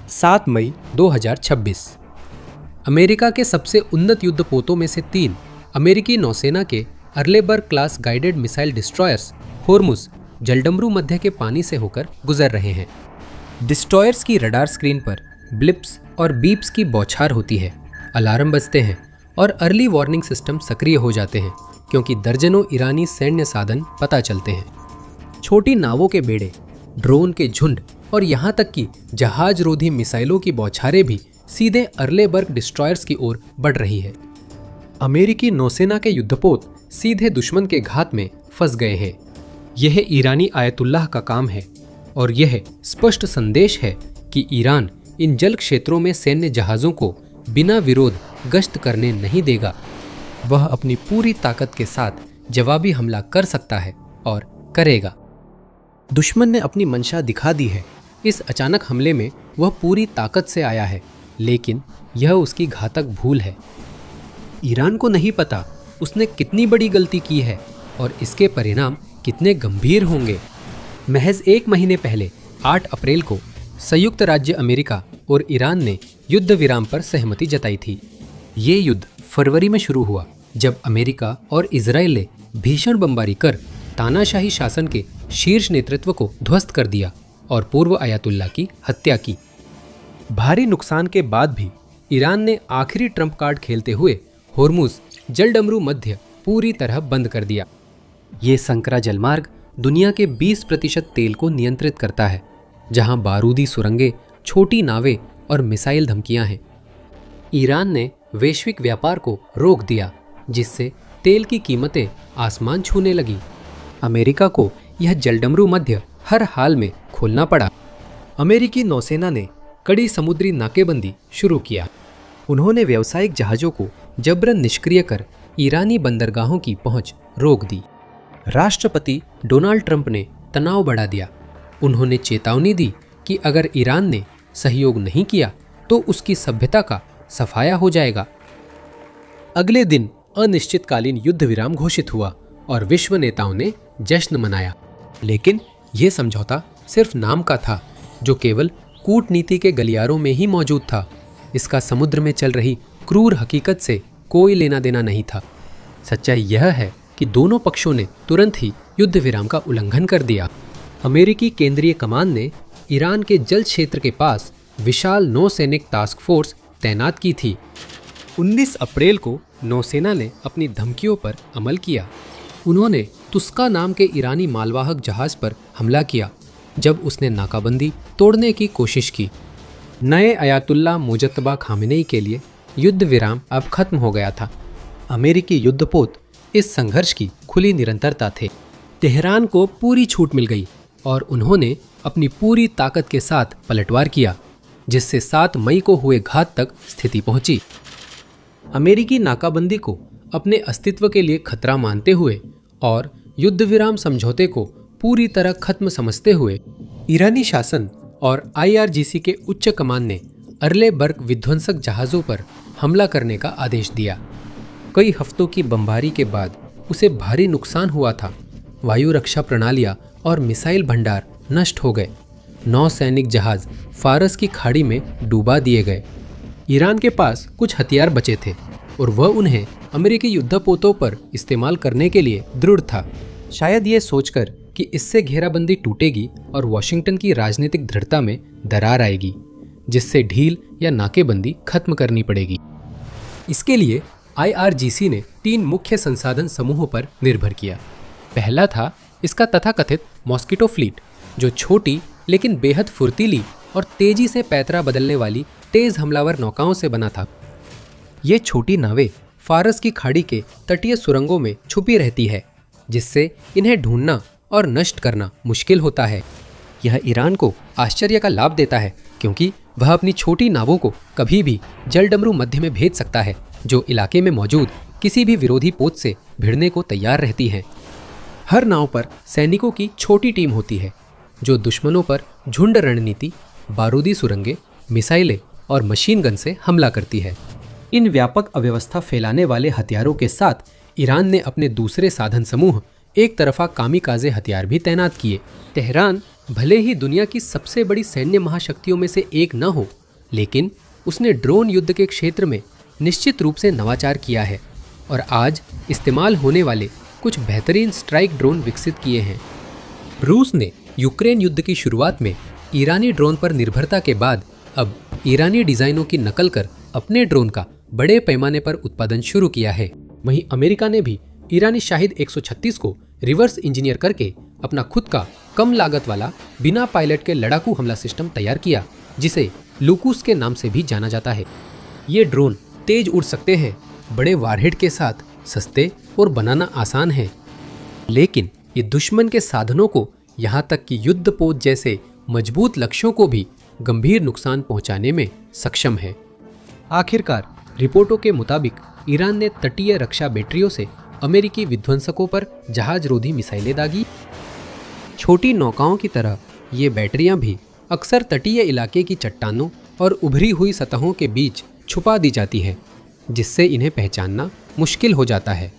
7 मई 2026। America के सबसे उन्नत युद्धपोतों में से 3 अमेरिकी नौसेना के Arleigh Burke class guided missile destroyers Hormuz जलडमरू मध्य के पानी से होकर गुजर रहे हैं। डिस्ट्रॉयर्स की रडार स्क्रीन पर ब्लिप्स और बीप्स की बौछार होती है, अलार्म बजते हैं और अर्ली वार्निंग सिस्टम सक्रिय हो जाते हैं क्योंकि दर्जनों ईरानी सैन्य साधन पता चलते हैं। छोटी नावों के बेड़े, ड्रोन के झुंड और यहाँ तक कि जहाज रोधी मिसाइलों की बौछारें भी सीधे अर्लेबर्ग डिस्ट्रॉयर्स की ओर बढ़ रही है। अमेरिकी नौसेना के युद्धपोत सीधे दुश्मन के घात में फंस गए हैं। यह ईरानी आयतुल्लाह का काम है और यह स्पष्ट संदेश है कि ईरान इन जल क्षेत्रों में सैन्य जहाज़ों को बिना विरोध गश्त करने नहीं देगा। वह अपनी पूरी ताकत के साथ जवाबी हमला कर सकता है और करेगा। दुश्मन ने अपनी मंशा दिखा दी है। इस अचानक हमले में वह पूरी ताकत से आया है, लेकिन यह उसकी घातक भूल है। ईरान को नहीं पता उसने कितनी बड़ी गलती की है और इसके परिणाम कितने गंभीर होंगे। महज 1 महीने पहले 8 अप्रैल को संयुक्त राज्य अमेरिका और ईरान ने युद्ध विराम पर सहमति जताई थी। ये युद्ध फरवरी में शुरू हुआ जब अमेरिका और इजराइल ने भीषण बमबारी कर तानाशाही शासन के शीर्ष नेतृत्व को ध्वस्त कर दिया और पूर्व आयतुल्ला की हत्या की। भारी नुकसान के बाद भी ईरान ने आखिरी ट्रम्प कार्ड खेलते हुए होर्मुज जलडमरू मध्य पूरी तरह बंद कर दिया। ये संकरा जलमार्ग दुनिया के 20% तेल को नियंत्रित करता है, जहां बारूदी सुरंगें, छोटी नावें और मिसाइल धमकियां हैं। ईरान ने वैश्विक व्यापार को रोक दिया, जिससे तेल की कीमतें आसमान छूने लगी। अमेरिका को यह जलडमरू मध्य हर हाल में खोलना पड़ा। अमेरिकी नौसेना ने कड़ी समुद्री नाकेबंदी शुरू किया। उन्होंने व्यावसायिक जहाज़ों को जबरन निष्क्रिय कर ईरानी बंदरगाहों की पहुंच रोक दी। राष्ट्रपति डोनाल्ड ट्रंप ने तनाव बढ़ा दिया। उन्होंने चेतावनी दी कि अगर ईरान ने सहयोग नहीं किया तो उसकी सभ्यता का सफाया हो जाएगा। अगले दिन अनिश्चितकालीन युद्ध विराम घोषित हुआ और विश्व नेताओं ने जश्न मनाया। लेकिन यह समझौता सिर्फ नाम का था, जो केवल कूटनीति के गलियारों में ही मौजूद था। इसका समुद्र में चल रही क्रूर हकीकत से कोई लेना देना नहीं था। सच्चाई यह है कि दोनों पक्षों ने तुरंत ही युद्ध विराम का उल्लंघन कर दिया। अमेरिकी केंद्रीय कमान ने ईरान के जल क्षेत्र के पास विशाल नौसैनिक टास्क फोर्स तैनात की थी। 19 अप्रैल को नौसेना ने अपनी धमकियों पर अमल किया। उन्होंने तुस्का नाम के ईरानी मालवाहक जहाज पर हमला किया जब उसने नाकाबंदी तोड़ने की कोशिश की। नए अयातुल्ला मुजतबा खामेनेई के लिए युद्ध विराम अब खत्म हो गया था। अमेरिकी युद्धपोत इस संघर्ष की खुली निरंतरता थे। तेहरान को पूरी छूट मिल गई और उन्होंने अपनी पूरी ताकत के साथ पलटवार किया, जिससे 7 मई को हुए घात तक स्थिति पहुंची। अमेरिकी नाकाबंदी को अपने अस्तित्व के लिए खतरा मानते हुए और युद्ध विराम समझौते को पूरी तरह खत्म समझते हुए ईरानी शासन और IRGC के उच्च कमान ने अर्लेबर्ग विध्वंसक जहाज़ों पर हमला करने का आदेश दिया। कई हफ्तों की बमबारी के बाद उसे भारी नुकसान हुआ था। वायु रक्षा प्रणालियां और मिसाइल भंडार नष्ट हो गए। 9 सैनिक जहाज फारस की खाड़ी में डूबा दिए गए। ईरान के पास कुछ हथियार बचे थे और वह उन्हें अमेरिकी युद्धपोतों पर इस्तेमाल करने के लिए दृढ़ था, शायद ये सोचकर कि इससे घेराबंदी टूटेगी और वॉशिंगटन की राजनीतिक दृढ़ता में दरार आएगी, जिससे ढील या नाकेबंदी खत्म करनी पड़ेगी। इसके लिए IRGC ने 3 मुख्य संसाधन समूहों पर निर्भर किया। पहला था इसका तथाकथित मॉस्किटो फ्लीट, जो छोटी लेकिन बेहद फुर्तीली और तेजी से पैतरा बदलने वाली तेज हमलावर नौकाओं से बना था। ये छोटी नावें फारस की खाड़ी के तटीय सुरंगों में छुपी रहती है, जिससे इन्हें ढूंढना और नष्ट करना मुश्किल होता है। यह ईरान को आश्चर्य का लाभ देता है क्योंकि वह अपनी छोटी नावों को कभी भी जलडमरू मध्य में भेज सकता है, जो इलाके में मौजूद किसी भी विरोधी पोत से भिड़ने को तैयार रहती हैं। हर नाव पर सैनिकों की छोटी टीम होती है, जो दुश्मनों पर झुंड रणनीति, बारूदी सुरंगें, मिसाइलें और मशीन गन से हमला करती है। इन व्यापक अव्यवस्था फैलाने वाले हथियारों के साथ ईरान ने अपने दूसरे साधन समूह एक तरफा कामिकाज़े हथियार भी तैनात किए। तेहरान भले ही दुनिया की सबसे बड़ी सैन्य महाशक्तियों में से एक न हो, लेकिन उसने ड्रोन युद्ध के क्षेत्र में निश्चित रूप से नवाचार किया है और आज इस्तेमाल होने वाले कुछ बेहतरीन स्ट्राइक ड्रोन विकसित किए हैं। रूस ने यूक्रेन युद्ध की शुरुआत में ईरानी ड्रोन पर निर्भरता के बाद अब ईरानी डिज़ाइनों की नकल कर अपने ड्रोन का बड़े पैमाने पर उत्पादन शुरू किया है। वहीं अमेरिका ने भी ईरानी शाहिद 136 को रिवर्स इंजीनियर करके अपना खुद का कम लागत वाला बिना पायलट के लड़ाकू हमला सिस्टम तैयार किया, जिसे लुकूस के नाम से भी जाना जाता है। ये ड्रोन तेज उड़ सकते हैं, बड़े वारहेड के साथ सस्ते और बनाना आसान है, लेकिन ये दुश्मन के साधनों को यहाँ तक कि युद्धपोत जैसे मजबूत लक्ष्यों को भी गंभीर नुकसान पहुँचाने में सक्षम है। आखिरकार रिपोर्टों के मुताबिक ईरान ने तटीय रक्षा बैटरियों से अमेरिकी विध्वंसकों पर जहाज रोधी मिसाइलें दागी। छोटी नौकाओं की तरह ये बैटरियां भी अक्सर तटीय इलाके की चट्टानों और उभरी हुई सतहों के बीच छुपा दी जाती है, जिससे इन्हें पहचानना मुश्किल हो जाता है।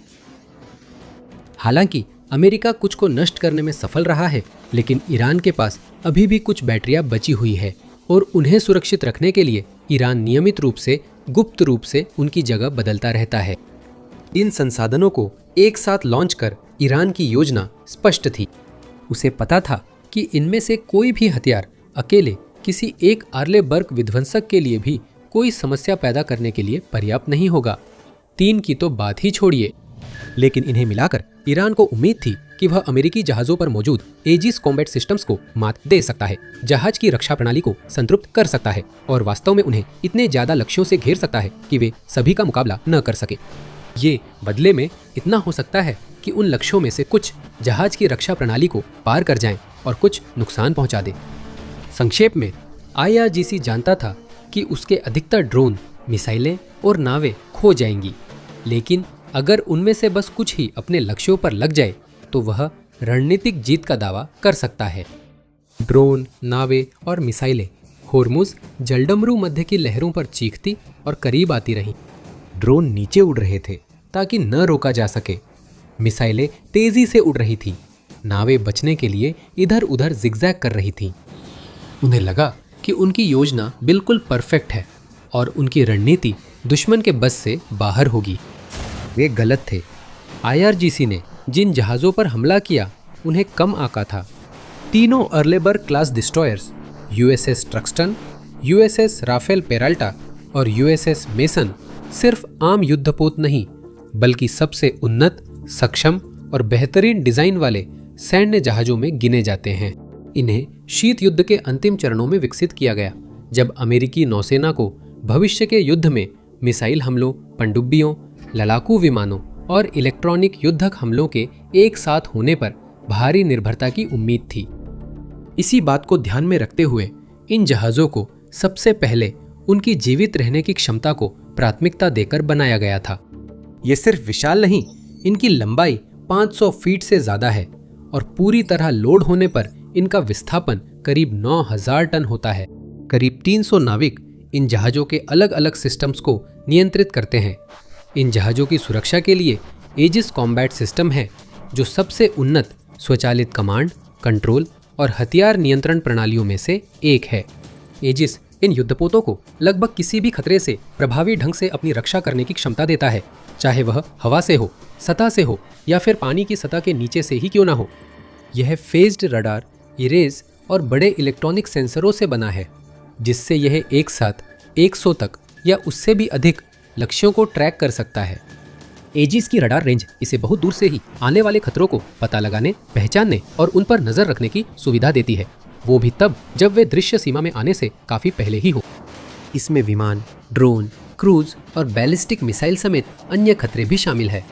हालांकि अमेरिका कुछ को नष्ट करने में सफल रहा है, लेकिन ईरान के पास अभी भी कुछ बैटरियां बची हुई है और उन्हें सुरक्षित रखने के लिए ईरान नियमित रूप से गुप्त रूप से उनकी जगह बदलता रहता है। इन संसाधनों को एक साथ लॉन्च कर ईरान की योजना स्पष्ट थी। उसे पता था कि इनमें से कोई भी हथियार अकेले किसी एक आर्लेबर्ग विध्वंसक के लिए भी कोई समस्या पैदा करने के लिए पर्याप्त नहीं होगा। 3 की तो बात ही छोड़िए, लेकिन इन्हें मिलाकर ईरान को उम्मीद थी कि वह अमेरिकी जहाज़ों पर मौजूद एजिस कॉम्बैट सिस्टम्स को मात दे सकता है, जहाज की रक्षा प्रणाली को संतृप्त कर सकता है और वास्तव में उन्हें इतने ज़्यादा लक्ष्यों से घेर सकता है कि वे सभी का मुकाबला न कर सके। ये बदले में इतना हो सकता है कि उन लक्ष्यों में से कुछ जहाज की रक्षा प्रणाली को पार कर जाएं और कुछ नुकसान पहुंचा दें। संक्षेप में IRGC जानता था कि उसके अधिकतर ड्रोन, मिसाइलें और नावें खो जाएंगी, लेकिन अगर उनमें से बस कुछ ही अपने लक्ष्यों पर लग जाए तो वह रणनीतिक जीत का दावा कर सकता है। ड्रोन, नावें और मिसाइलें होर्मुज जलडमरू मध्य की लहरों पर चीखती और करीब आती रहीं। ड्रोन नीचे उड़ रहे थे ताकि न रोका जा सके। मिसाइलें तेजी से उड़ रही थीं। नावें बचने के लिए इधर उधर जिगजैग कर रही थीं। उन्हें लगा कि उनकी योजना बिल्कुल परफेक्ट है और उनकी रणनीति दुश्मन के बस से बाहर होगी। वे गलत थे। IRGC ने जिन जहाज़ों पर हमला किया उन्हें कम आका था। तीनों Arleigh Burke class destroyers USS Truxtun, USS Rafael Peralta और USS मेसन सिर्फ आम युद्धपोत नहीं, बल्कि सबसे उन्नत, सक्षम और बेहतरीन डिजाइन वाले सैन्य जहाज़ों में गिने जाते हैं। इन्हें शीत युद्ध के अंतिम चरणों में विकसित किया गया, जब अमेरिकी नौसेना को भविष्य के युद्ध में मिसाइल हमलों, पनडुब्बियों, लड़ाकू विमानों और इलेक्ट्रॉनिक युद्धक हमलों के एक साथ होने पर भारी निर्भरता की उम्मीद थी। इसी बात को ध्यान में रखते हुए इन जहाज़ों को सबसे पहले उनकी जीवित रहने की क्षमता को प्राथमिकता देकर बनाया गया था। ये सिर्फ विशाल नहीं, इनकी लंबाई 500 फीट से ज़्यादा है और पूरी तरह लोड होने पर इनका विस्थापन करीब 9000 टन होता है। करीब 300 नाविक इन जहाज़ों के अलग अलग सिस्टम्स को नियंत्रित करते हैं। इन जहाज़ों की सुरक्षा के लिए एजिस कॉम्बैट सिस्टम है, जो सबसे उन्नत स्वचालित कमांड, कंट्रोल और हथियार नियंत्रण प्रणालियों में से एक है। एजिस इन युद्धपोतों को लगभग किसी भी खतरे से प्रभावी ढंग से अपनी रक्षा करने की क्षमता देता है, चाहे वह हवा से हो, सतह से हो या फिर पानी की सतह के नीचे से ही क्यों ना हो। यह फेज्ड रडार, इरेज और बड़े इलेक्ट्रॉनिक सेंसरों से बना है, जिससे यह एक साथ 100 तक या उससे भी अधिक लक्ष्यों को ट्रैक कर सकता है। एजिस की रडार रेंज इसे बहुत दूर से ही आने वाले खतरों को पता लगाने, पहचानने और उन पर नजर रखने की सुविधा देती है, वो भी तब जब वे दृश्य सीमा में आने से काफी पहले ही हो। इसमें विमान, ड्रोन, क्रूज और बैलिस्टिक मिसाइल समेत अन्य खतरे भी शामिल है।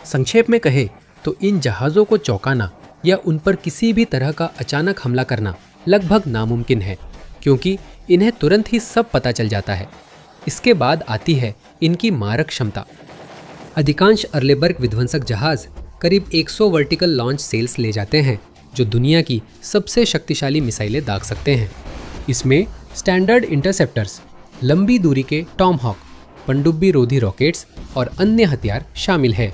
संक्षेप में कहे तो इन जहाज़ों को चौंकाना या उन पर किसी भी तरह का अचानक हमला करना लगभग नामुमकिन है, क्योंकि इन्हें तुरंत ही सब पता चल जाता है। इसके बाद आती है इनकी मारक क्षमता। अधिकांश अर्लेबर्ग विध्वंसक जहाज़ करीब 100 वर्टिकल लॉन्च सेल्स ले जाते हैं, जो दुनिया की सबसे शक्तिशाली मिसाइलें दाग सकते हैं। इसमें स्टैंडर्ड इंटरसेप्टर्स, लंबी दूरी के टॉमहॉक, पनडुब्बी रोधी रॉकेट्स और अन्य हथियार शामिल हैं।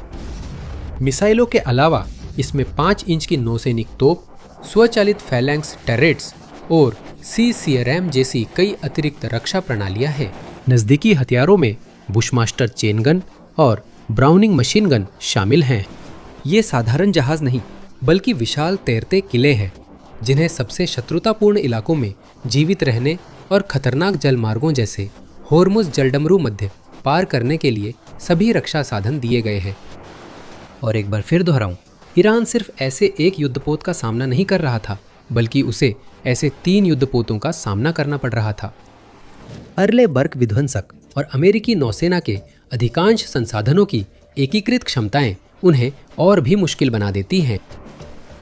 मिसाइलों के अलावा इसमें 5 इंच की नौसैनिक तोप, स्वचालित फैलैंक्स टर्रेट्स और CCRAM जैसी कई अतिरिक्त रक्षा प्रणालियां हैं। नज़दीकी हथियारों में बुशमास्टर चेन गन और ब्राउनिंग मशीन गन शामिल हैं। ये साधारण जहाज नहीं बल्कि विशाल तैरते किले हैं, जिन्हें सबसे शत्रुतापूर्ण इलाकों में जीवित रहने और खतरनाक जलमार्गों जैसे होर्मुज जलडमरू मध्य पार करने के लिए सभी रक्षा साधन दिए गए हैं। और एक बार फिर दोहराऊं, ईरान सिर्फ ऐसे एक युद्धपोत का सामना नहीं कर रहा था, बल्कि उसे ऐसे 3 युद्धपोतों का सामना करना पड़ रहा था। अर्ले बर्ग विध्वंसक और अमेरिकी नौसेना के अधिकांश संसाधनों की एकीकृत क्षमताएं उन्हें और भी मुश्किल बना देती हैं।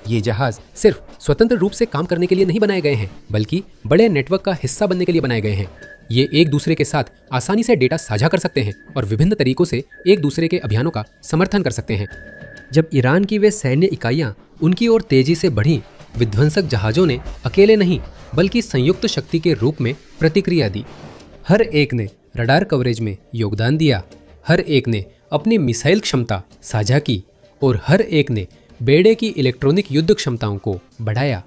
ये जहाज सिर्फ स्वतंत्र रूप से काम करने के लिए नहीं बनाए गए हैं, बल्कि बड़े नेटवर्क का हिस्सा बनने के लिए बनाए गए हैं। ये एक दूसरे के साथ आसानी से डेटा साझा कर सकते हैं और विभिन्न तरीकों से एक दूसरे के अभियानों का समर्थन कर सकते हैं। जब ईरान की वे सैन्य इकाइयां उनकी ओर तेजी से बढ़ीं, विध्वंसक जहाज़ों ने अकेले नहीं बल्कि संयुक्त शक्ति के रूप में प्रतिक्रिया दी। हर एक ने रडार कवरेज में योगदान दिया, हर एक ने अपनी मिसाइल क्षमता साझा की और हर एक ने बेड़े की इलेक्ट्रॉनिक युद्ध क्षमताओं को बढ़ाया।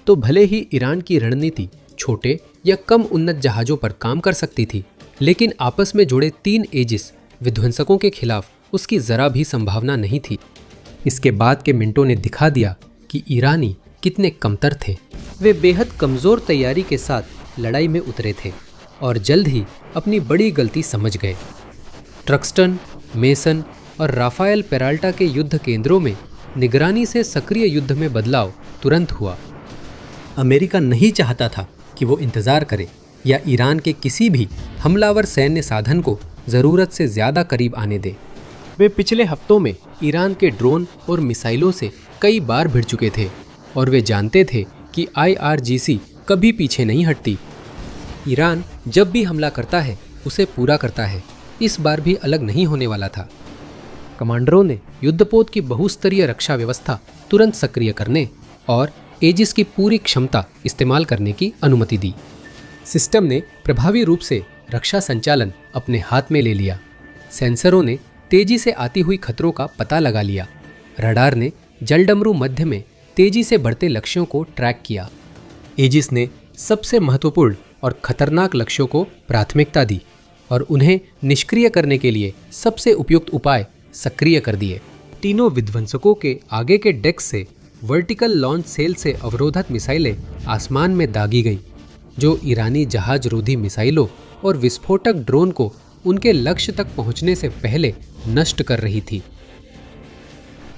तो भले ही ईरान की रणनीति छोटे या कम उन्नत जहाज़ों पर काम कर सकती थी, लेकिन आपस में जुड़े 3 एजिस विध्वंसकों के खिलाफ उसकी जरा भी संभावना नहीं थी। इसके बाद के मिनटों ने दिखा दिया कि ईरानी कितने कमतर थे। वे बेहद कमज़ोर तैयारी के साथ लड़ाई में उतरे थे और जल्द ही अपनी बड़ी गलती समझ गए। ट्रक्स्टन, मेसन और राफाएल पेराल्टा के युद्ध केंद्रों में निगरानी से सक्रिय युद्ध में बदलाव तुरंत हुआ। अमेरिका नहीं चाहता था कि वो इंतज़ार करे या ईरान के किसी भी हमलावर सैन्य साधन को ज़रूरत से ज़्यादा करीब आने दे। वे पिछले हफ्तों में ईरान के ड्रोन और मिसाइलों से कई बार भिड़ चुके थे और वे जानते थे कि IRGC कभी पीछे नहीं हटती। ईरान जब भी हमला करता है उसे पूरा करता है। इस बार भी अलग नहीं होने वाला था। कमांडरों ने युद्धपोत की बहुस्तरीय रक्षा व्यवस्था तुरंत सक्रिय करने और एजिस की पूरी क्षमता इस्तेमाल करने की अनुमति दी। सिस्टम ने प्रभावी रूप से रक्षा संचालन अपने हाथ में ले लिया। सेंसरों ने तेजी से आती हुई खतरों का पता लगा लिया। रडार ने जलडमरू मध्य में तेजी से बढ़ते लक्ष्यों को ट्रैक किया। एजिस ने सबसे महत्वपूर्ण और खतरनाक लक्ष्यों को प्राथमिकता दी और उन्हें निष्क्रिय करने के लिए सबसे उपयुक्त उपाय सक्रिय कर दिए। तीनों विध्वंसकों के आगे के डेक से वर्टिकल लॉन्च सेल से अवरोधक मिसाइलें आसमान में दागी गईं, जो ईरानी जहाज रोधी मिसाइलों और विस्फोटक ड्रोन को उनके लक्ष्य तक पहुंचने से पहले नष्ट कर रही थी।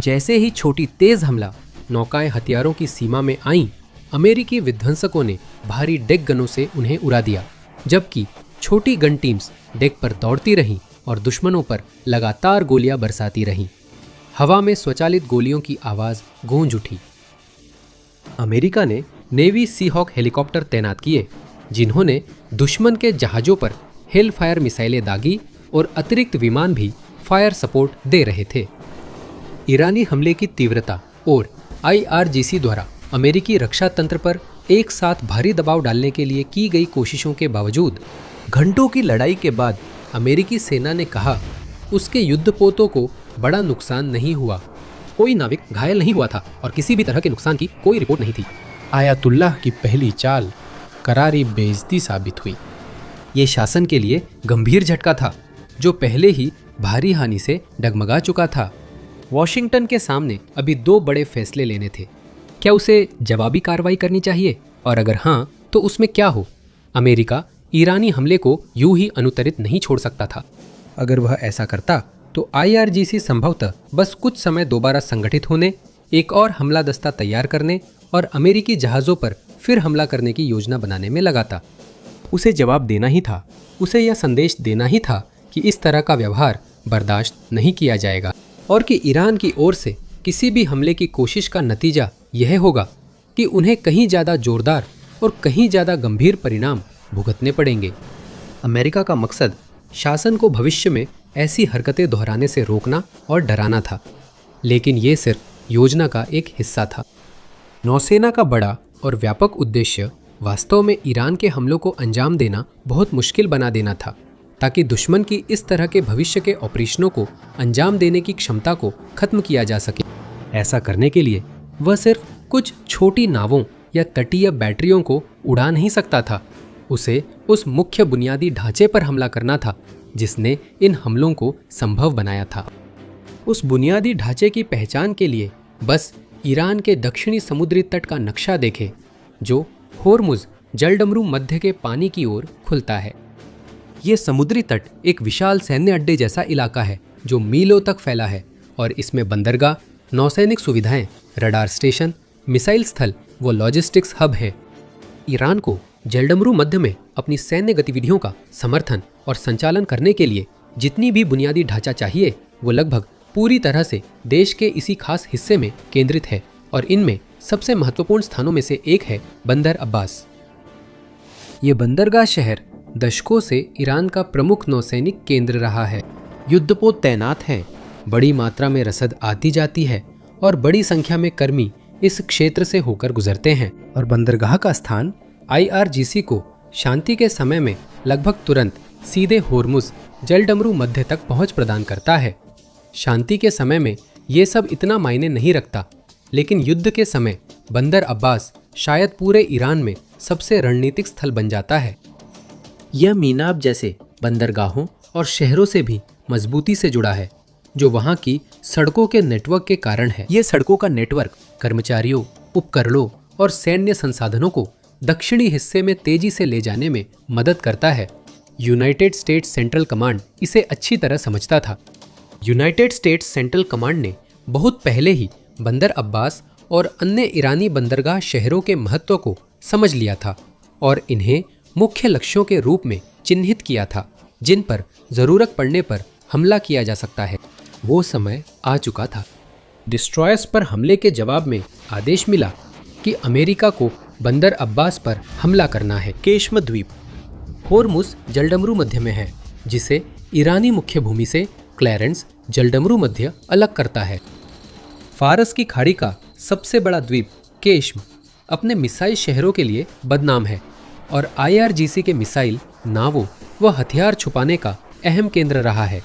जैसे ही छोटी तेज हमला नौकाएं हथियारों की सीमा में आईं, अमेरिकी विध्वंसकों ने भारी डेक गनों से उन्हें उड़ा दिया, जबकि छोटी गन टीम्स डेक पर दौड़ती रहीं और दुश्मनों पर लगातार गोलियां बरसाती रहीं। हवा में स्वचालित गोलियों की आवाज़ गूंज उठी। अमेरिका ने नेवी सीहॉक हेलीकॉप्टर तैनात किए, जिन्होंने दुश्मन के जहाज़ों पर हेल फायर मिसाइलें दागी और अतिरिक्त विमान भी फायर सपोर्ट दे रहे थे। ईरानी हमले की तीव्रता और IRGC द्वारा अमेरिकी रक्षा तंत्र पर एक साथ भारी दबाव डालने के लिए की गई कोशिशों के बावजूद घंटों की लड़ाई के बाद अमेरिकी सेना ने कहा उसके युद्धपोतों को बड़ा नुकसान नहीं हुआ। कोई नाविक घायल नहीं हुआ था और किसी भी तरह के नुकसान की कोई रिपोर्ट नहीं थी। आयतुल्लाह की पहली चाल करारी बेइज्जती साबित हुई। ये शासन के लिए गंभीर झटका था, जो पहले ही भारी हानि से डगमगा चुका था। वॉशिंगटन के सामने अभी 2 बड़े फैसले लेने थे। क्या उसे जवाबी कार्रवाई करनी चाहिए, और अगर हाँ तो उसमें क्या हो? अमेरिका ईरानी हमले को यूं ही अनुत्तरित नहीं छोड़ सकता था। अगर वह ऐसा करता तो IRGC संभवतः बस कुछ समय दोबारा संगठित होने, एक और हमला दस्ता तैयार करने और अमेरिकी जहाज़ों पर फिर हमला करने की योजना बनाने में लगाता। उसे जवाब देना ही था, उसे यह संदेश देना ही था कि इस तरह का व्यवहार बर्दाश्त नहीं किया जाएगा और कि ईरान की ओर से किसी भी हमले की कोशिश का नतीजा यह होगा कि उन्हें कहीं ज़्यादा जोरदार और कहीं ज़्यादा गंभीर परिणाम भुगतने पड़ेंगे। अमेरिका का मकसद शासन को भविष्य में ऐसी हरकतें दोहराने से रोकना और डराना था, लेकिन ये सिर्फ योजना का एक हिस्सा था। नौसेना का बड़ा और व्यापक उद्देश्य वास्तव में ईरान के हमलों को अंजाम देना बहुत मुश्किल बना देना था, ताकि दुश्मन की इस तरह के भविष्य के ऑपरेशनों को अंजाम देने की क्षमता को खत्म किया जा सके। ऐसा करने के लिए वह सिर्फ कुछ छोटी नावों या तटीय बैटरियों को उड़ा नहीं सकता था, उसे उस मुख्य बुनियादी ढांचे पर हमला करना था जिसने इन हमलों को संभव बनाया था। उस बुनियादी ढांचे की पहचान के लिए बस ईरान के दक्षिणी समुद्री तट का नक्शा देखें, जो होर्मुज जलडमरू मध्य के पानी की ओर खुलता है। ये समुद्री तट एक विशाल सैन्य अड्डे जैसा इलाका है जो मीलों तक फैला है और इसमें बंदरगाह, नौसैनिक सुविधाएं, रडार स्टेशन, मिसाइल स्थल व लॉजिस्टिक्स हब है। ईरान को जलडमरू मध्य में अपनी सैन्य गतिविधियों का समर्थन और संचालन करने के लिए जितनी भी बुनियादी ढांचा चाहिए वो लगभग पूरी तरह से देश के इसी खास हिस्से में केंद्रित है और इनमें सबसे महत्वपूर्ण स्थानों में से एक है बंदर अब्बास। ये बंदरगाह शहर दशकों से ईरान का प्रमुख नौसैनिक केंद्र रहा है। युद्धपोत तैनात हैं, बड़ी मात्रा में रसद आती जाती है और बड़ी संख्या में कर्मी इस क्षेत्र से होकर गुजरते हैं और बंदरगाह का स्थान IRGC को शांति के समय में लगभग तुरंत सीधे होर्मुज जलडमरू मध्य तक पहुंच प्रदान करता है। शांति के समय में ये सब इतना मायने नहीं रखता, लेकिन युद्ध के समय बंदर अब्बास शायद पूरे ईरान में सबसे रणनीतिक स्थल बन जाता है। यह मीनाब जैसे बंदरगाहों और शहरों से भी मजबूती से जुड़ा है, जो वहाँ की सड़कों के नेटवर्क के कारण है। ये सड़कों का नेटवर्क कर्मचारियों, उपकरणों और सैन्य संसाधनों को दक्षिणी हिस्से में तेजी से ले जाने में मदद करता है। यूनाइटेड स्टेट्स सेंट्रल कमांड इसे अच्छी तरह समझता था। यूनाइटेड स्टेट्स सेंट्रल कमांड ने बहुत पहले ही बंदर अब्बास और अन्य ईरानी बंदरगाह शहरों के महत्व को समझ लिया था और इन्हें मुख्य लक्ष्यों के रूप में चिन्हित किया था जिन पर जरूरत पड़ने पर हमला किया जा सकता है। वो समय आ चुका था। डिस्ट्रॉयर्स पर हमले के जवाब में आदेश मिला कि अमेरिका को बंदर अब्बास पर हमला करना है। केश्म द्वीप होर्मुज जलडमरू मध्य में है, जिसे ईरानी मुख्य भूमि से क्लैरेंस जलडमरू मध्य अलग करता है। फारस की खाड़ी का सबसे बड़ा द्वीप केश्म अपने मिसाइल शहरों के लिए बदनाम है और IRGC के मिसाइल, नावों व हथियार छुपाने का अहम केंद्र रहा है,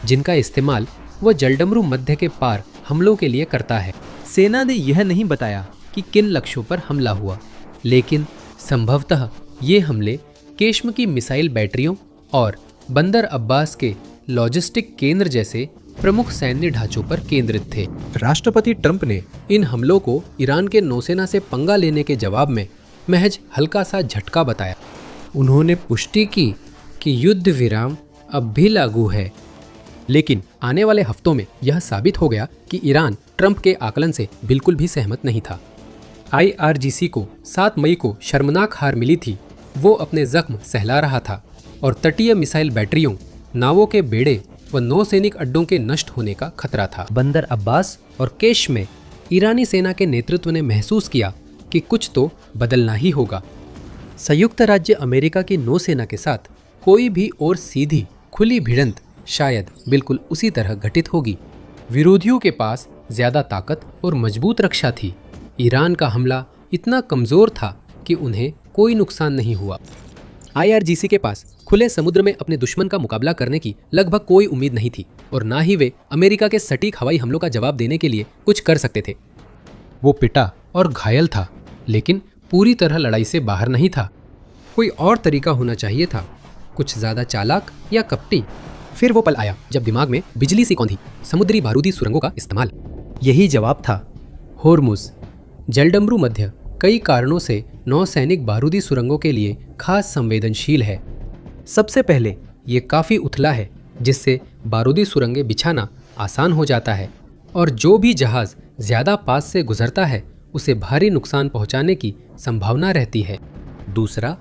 जिनका इस्तेमाल वह जलडमरू मध्य के पार हमलों के लिए करता है। सेना ने यह नहीं बताया कि किन लक्ष्यों पर हमला हुआ, लेकिन संभवतः ये हमले केश्म की मिसाइल बैटरियों और बंदर अब्बास के लॉजिस्टिक केंद्र जैसे प्रमुख सैन्य ढांचों पर केंद्रित थे। राष्ट्रपति ट्रंप ने इन हमलों को ईरान के नौसेना से पंगा लेने के जवाब में महज हल्का सा झटका बताया। उन्होंने पुष्टि की कि युद्ध विराम अब भी लागू है, लेकिन आने वाले हफ्तों में यह साबित हो गया कि ईरान ट्रंप के आकलन से बिल्कुल भी सहमत नहीं था। IRGC को 7 मई को शर्मनाक हार मिली थी। वो अपने जख्म सहला रहा था और तटीय मिसाइल बैटरियों, नावों के बेड़े व नौसैनिक अड्डों के नष्ट होने का खतरा था। बंदर अब्बास और केश में ईरानी सेना के नेतृत्व ने महसूस किया कि कुछ तो बदलना ही होगा। संयुक्त राज्य अमेरिका की नौसेना के साथ कोई भी और सीधी खुली भिड़ंत शायद बिल्कुल उसी तरह घटित होगी। विरोधियों के पास ज्यादा ताकत और मजबूत रक्षा थी। ईरान का हमला इतना कमजोर था कि उन्हें कोई नुकसान नहीं हुआ। IRGC के पास खुले समुद्र में अपने दुश्मन का मुकाबला करने की लगभग कोई उम्मीद नहीं थी और ना ही वे अमेरिका के सटीक हवाई हमलों का जवाब देने के लिए कुछ कर सकते थे। वो पिटा और घायल था, लेकिन पूरी तरह लड़ाई से बाहर नहीं था। कोई और तरीका होना चाहिए था, कुछ ज्यादा चालाक या कपटी। फिर वो पल आया जब दिमाग में बिजली सी कौंधी, समुद्री बारूदी सुरंगों का इस्तेमाल। यही जवाब था। होर्मुज जलडमरू मध्य कई कारणों से नौसैनिक बारूदी सुरंगों के लिए खास संवेदनशील है। सबसे पहले ये काफ़ी उथला है, जिससे बारूदी सुरंगें बिछाना आसान हो जाता है और जो भी जहाज़ ज़्यादा पास से गुजरता है उसे भारी नुकसान पहुंचाने की संभावना रहती है। दूसरा,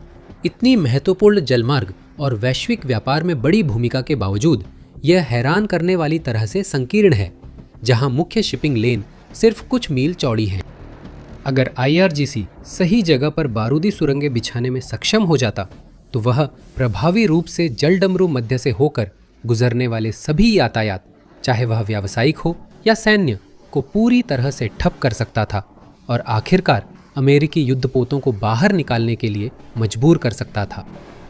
इतनी महत्वपूर्ण जलमार्ग और वैश्विक व्यापार में बड़ी भूमिका के बावजूद यह हैरान करने वाली तरह से संकीर्ण है, जहां मुख्य शिपिंग लेन सिर्फ कुछ मील चौड़ी हैं। अगर IRGC सही जगह पर बारूदी सुरंगें बिछाने में सक्षम हो जाता तो वह प्रभावी रूप से जलडमरू मध्य से होकर गुजरने वाले सभी यातायात, चाहे वह व्यावसायिक हो या सैन्य, को पूरी तरह से ठप कर सकता था और आखिरकार अमेरिकी युद्धपोतों को बाहर निकालने के लिए मजबूर कर सकता था,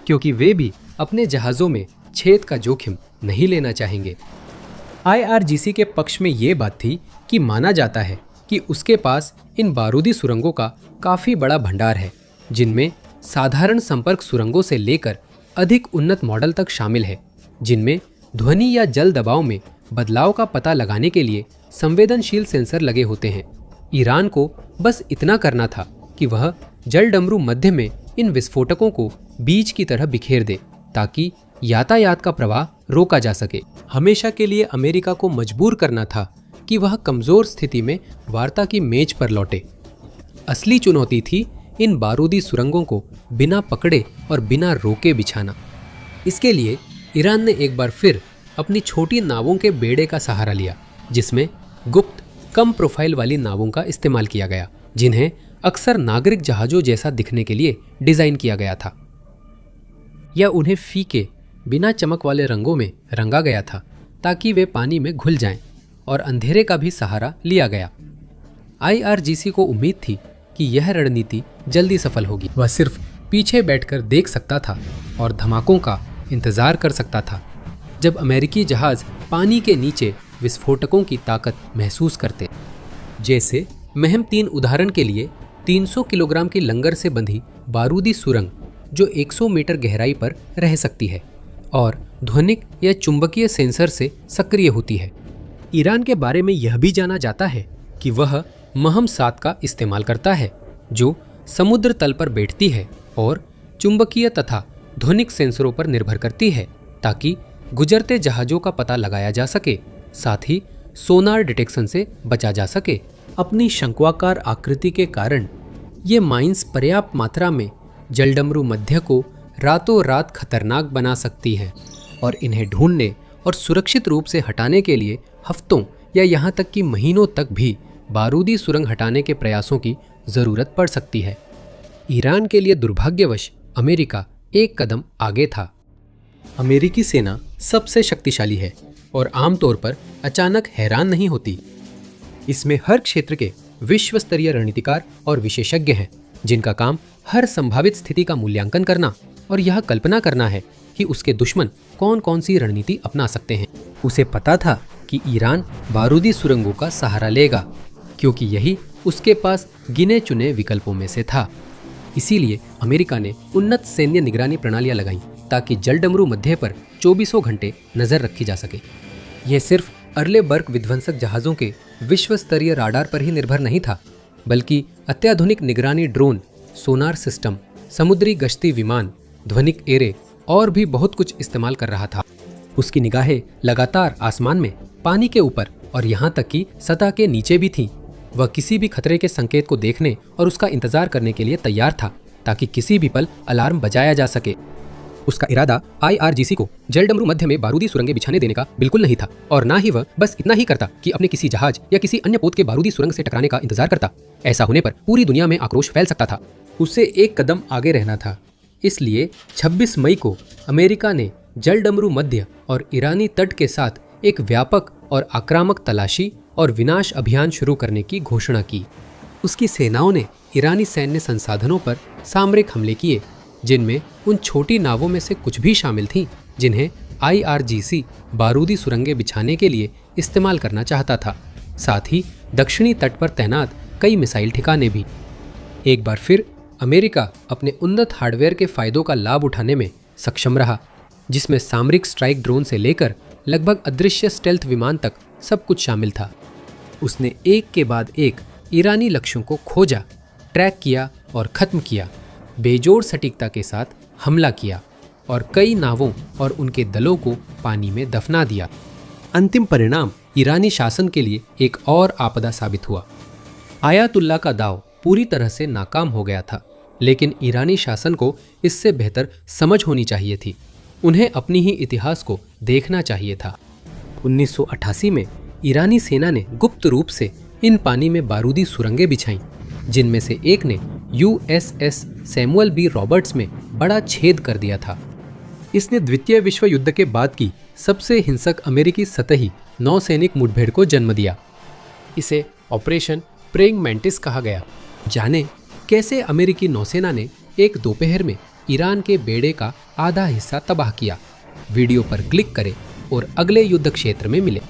क्योंकि वे भी अपने जहाज़ों में छेद का जोखिम नहीं लेना चाहेंगे। IRGC के पक्ष में ये बात थी कि माना जाता है कि उसके पास इन बारूदी सुरंगों का काफी बड़ा भंडार है, जिनमें साधारण संपर्क सुरंगों से लेकर अधिक उन्नत मॉडल तक शामिल है, जिनमें ध्वनि या जल दबाव में बदलाव का पता लगाने के लिए संवेदनशील सेंसर लगे होते हैं। ईरान को बस इतना करना था कि वह जलडमरू मध्य में इन विस्फोटकों को बीज की तरह बिखेर दे, ताकि यातायात का प्रवाह रोका जा सके। हमेशा के लिए अमेरिका को मजबूर करना था कि वह कमजोर स्थिति में वार्ता की मेज पर लौटे। असली चुनौती थी इन बारूदी सुरंगों को बिना पकड़े और बिना रोके बिछाना। इसके लिए ईरान ने एक बार फिर अपनी छोटी नावों के बेड़े का सहारा लिया, जिसमें गुप्त कम प्रोफाइल वाली नावों का इस्तेमाल किया गया, जिन्हें अक्सर नागरिक जहाज़ों जैसा दिखने के लिए डिज़ाइन किया गया था, या उन्हें फीके बिना चमक वाले रंगों में रंगा गया था ताकि वे पानी में घुल जाएं, और अंधेरे का भी सहारा लिया गया। IRGC को उम्मीद थी कि यह रणनीति जल्दी सफल होगी। वह सिर्फ पीछे बैठकर देख सकता था और धमाकों का इंतजार कर सकता था जब अमेरिकी जहाज पानी के नीचे विस्फोटकों की ताकत महसूस करते। जैसे महम 3 उदाहरण के लिए 300 किलोग्राम की लंगर से बंधी बारूदी सुरंग जो 100 मीटर गहराई पर रह सकती है और ध्वनिक या चुंबकीय सेंसर से सक्रिय होती है। ईरान के बारे में यह भी जाना जाता है कि वह महम 7 का इस्तेमाल करता है, जो समुद्र तल पर बैठती है और चुंबकीय तथा ध्वनिक सेंसरों पर निर्भर करती है, ताकि गुजरते जहाज़ों का पता लगाया जा सके, साथ ही सोनार डिटेक्शन से बचा जा सके। अपनी शंक्वाकार आकृति के कारण ये माइंस पर्याप्त मात्रा में जलडमरू मध्य को रातों रात खतरनाक बना सकती है और इन्हें ढूंढने और सुरक्षित रूप से हटाने के लिए हफ्तों या यहाँ तक कि महीनों तक भी बारूदी सुरंग हटाने के प्रयासों की ज़रूरत पड़ सकती है। ईरान के लिए दुर्भाग्यवश अमेरिका एक कदम आगे था। अमेरिकी सेना सबसे शक्तिशाली है और आमतौर पर अचानक हैरान नहीं होती। इसमें हर क्षेत्र के विश्व स्तरीय रणनीतिकार और विशेषज्ञ हैं, जिनका काम हर संभावित स्थिति का मूल्यांकन करना और यह कल्पना करना है कि उसके दुश्मन कौन कौन सी रणनीति अपना सकते हैं। उसे पता था कि ईरान बारूदी सुरंगों का सहारा लेगा, क्योंकि यही उसके पास गिने चुने विकल्पों में से था। इसीलिए अमेरिका ने उन्नत सैन्य निगरानी प्रणालियां लगाईं ताकि जलडमरू मध्य पर 24 घंटे नजर रखी जा सके। यह सिर्फ अर्लेबर्ग विध्वंसक जहाज़ों के विश्व स्तरीय राडार पर ही निर्भर नहीं था, बल्कि अत्याधुनिक निगरानी ड्रोन, सोनार सिस्टम, समुद्री गश्ती विमान, ध्वनिक एरे और भी बहुत कुछ इस्तेमाल कर रहा था। उसकी निगाहें लगातार आसमान में, पानी के ऊपर और यहाँ तक कि सतह के नीचे भी थीं। वह किसी भी खतरे के संकेत को देखने और उसका इंतजार करने के लिए तैयार था, ताकि किसी भी पल अलार्म बजाया जा सके। उसका इरादा IRGC को जलडमरू मध्य में बारूदी सुरंगें बिछाने देने का बिल्कुल नहीं था, और ना ही वह बस इतना ही करता कि अपने किसी जहाज या किसी अन्य पोत के बारूदी सुरंग से टकराने का इंतजार करता। ऐसा होने पर पूरी दुनिया में आक्रोश फैल सकता था। उसे एक कदम आगे रहना था। इसलिए 26 मई को अमेरिका ने जलडमरू मध्य और ईरानी तट के साथ एक व्यापक और आक्रामक तलाशी और विनाश अभियान शुरू करने की घोषणा की। उसकी सेनाओं ने ईरानी सैन्य संसाधनों पर सामरिक हमले किए, जिनमें उन छोटी नावों में से कुछ भी शामिल थीं जिन्हें IRGC बारूदी सुरंगें बिछाने के लिए इस्तेमाल करना चाहता था। साथ ही दक्षिणी तट पर तैनात कई मिसाइल ठिकाने भी। एक बार फिर अमेरिका अपने उन्नत हार्डवेयर के फायदों का लाभ उठाने में सक्षम रहा, जिसमें सामरिक स्ट्राइक ड्रोन से लेकर लगभग अदृश्य स्टेल्थ विमान तक सब कुछ शामिल था। उसने एक के बाद एक ईरानी लक्ष्यों को खोजा, ट्रैक किया और खत्म किया, बेजोड़ सटीकता के साथ हमला किया और कई नावों और उनके दलों को पानी में दफना दिया। अंतिम परिणाम ईरानी शासन के लिए एक और आपदा साबित हुआ। आयातुल्ला का दाव पूरी तरह से नाकाम हो गया था, लेकिन ईरानी शासन को इससे बेहतर समझ होनी चाहिए थी। उन्हें अपनी ही इतिहास को देखना चाहिए था। 1988 में ईरानी सेना ने गुप्त रूप से इन पानी में बारूदी सुरंगें बिछाईं, जिनमें से एक ने USS सैमुअल B रॉबर्ट्स में बड़ा छेद कर दिया था। इसने द्वितीय विश्व युद्ध के बाद की सबसे हिंसक अमेरिकी सतही नौसैनिक मुठभेड़ को जन्म दिया। इसे ऑपरेशन प्रेइंग मैंटिस कहा गया। जाने कैसे अमेरिकी नौसेना ने एक दोपहर में ईरान के बेड़े का आधा हिस्सा तबाह किया। वीडियो पर क्लिक करें और अगले युद्ध क्षेत्र में मिले।